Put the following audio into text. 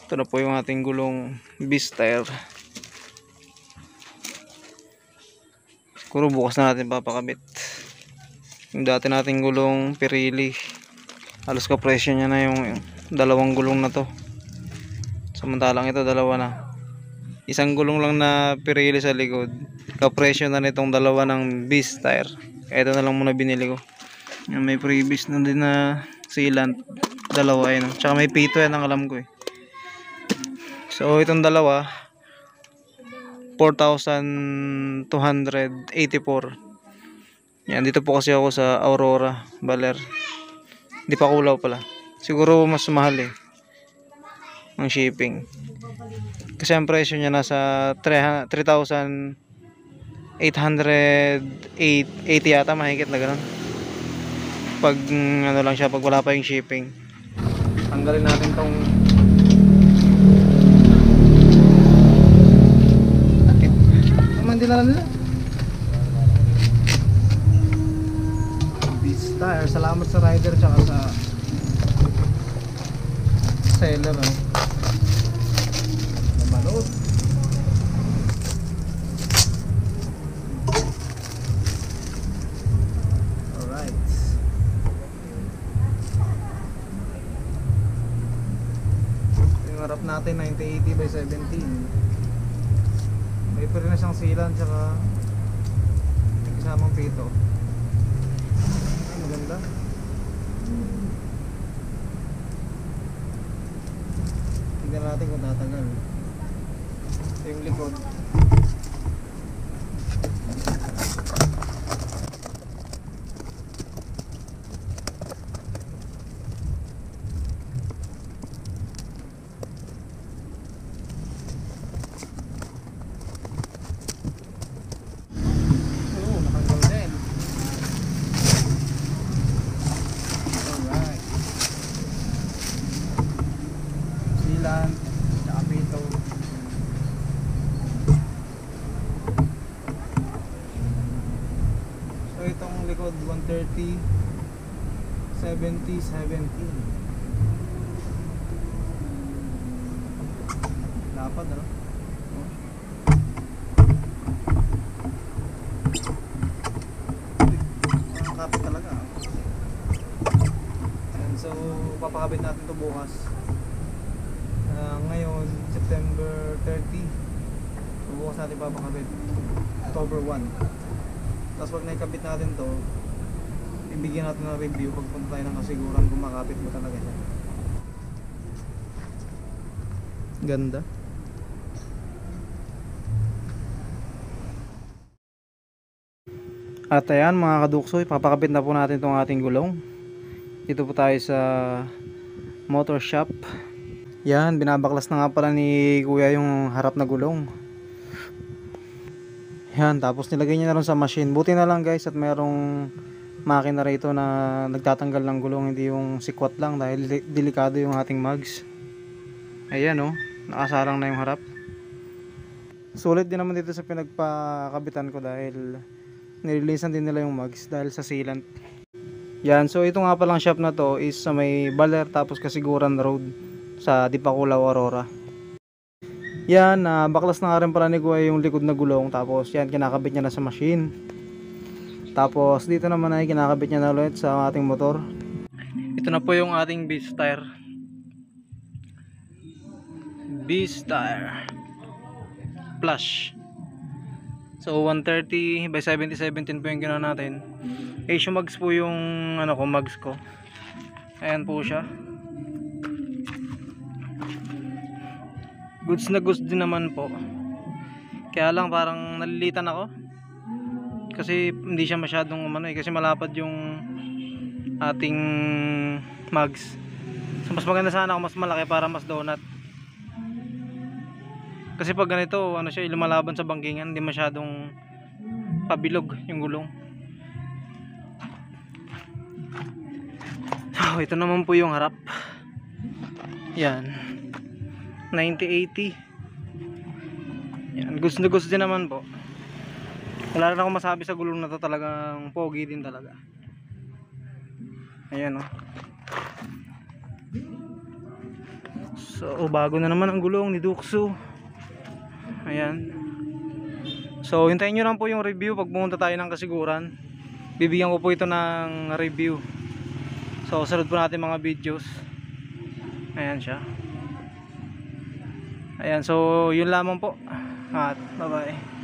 Ito na po yung ating gulong beast tire. Siguro bukas na natin papakabit. Yung dati nating gulong Pirelli, halos kapresyo niya na yung dalawang gulong na to. Samantalang ito dalawa na. Isang gulong lang na Pirelli sa likod, kapresyo na nitong dalawa ng beast tire. Kaya ito na lang muna binili ko. Yung may previous na din na sealant, dalawa yun. Tsaka may pito yan ang alam ko eh. So itong dalawa 4,284. Yan, dito po kasi ako sa Aurora, Baler. Hindi pa Kulaw pala. Siguro mas mahal eh ang shipping. Kasi ang presyo niya nasa 3,880 yata, mahigit na ganun. Pag ano lang siya, pag wala pa yung shipping. Tanggalin natin tong mandila nila. Beast tire. Salamat sa rider tsaka sa seller. Manood. Alright. Yung harap natin 9080 by 17. May pa rin na siyang silan tsaka may kasamang pito. Ay, maganda. Tingnan natin kung tatagal. Ito yung likod. Tsaka pito. So itong likod 130 70 17. Lapad ano? Kapit talaga. And so papakabit natin to bukas. Ngayon September 30. So bukas natin papakabit October 1. Tapos pag naikabit natin to, ibigyan natin ng review pagpunta tayo ng kasiguran kung makapit mo talaga siya. Ganda. At ayan mga kaduksoy, papakabit na po natin itong ating gulong. Dito po tayo sa motor shop. Yan, binabaklas na nga pala ni kuya yung harap na gulong. Yan, tapos nilagay niya na rin sa machine. Buti na lang guys at mayroong makina rito na nagtatanggal ng gulong, hindi yung sikwat lang dahil delikado yung ating mags. Ayan oh, nakasalang na yung harap. Sulit din naman dito sa pinagpakabitan ko dahil nireleasean din nila yung mags dahil sa sealant. Yan, so ito nga palang shop na to is sa may Baler tapos Kasiguran Road sa Dipakulaw, Aurora. Yan, baklas na nga rin pala ni kuya yung likod na gulong. Tapos yan, kinakabit niya na sa machine. Tapos dito naman ay kinakabit niya na ulit sa ating motor. Ito na po yung ating beast tire. Beast tire Plush. So 130 by 70 17 po yung ginawa natin. Asia mags po yung ano ko, mags ko. Ayan po siya. Goods na goods din naman po. Kaya lang parang nalilitan ako. Kasi hindi siya masyadong umano eh. Kasi malapad yung ating mags. So mas maganda sana kung mas malaki para mas donut. Kasi pag ganito, ano siya, lumalaban sa bangkingan, hindi masyadong pabilog yung gulong. So ito naman po yung harap. Yan. 9080. Yan, goods na goods din naman po. Wala rin ako masabi sa gulong na to, talagang pogi din talaga. Ayan o. So bago na naman ang gulong ni Duxu. Ayan. So hintayin nyo lang po yung review pag pumunta tayo ng Kasiguran. Bibigyan ko po ito ng review. So sunod po natin mga videos. Ayan siya. Ayan, so yun lamang po. At bye bye.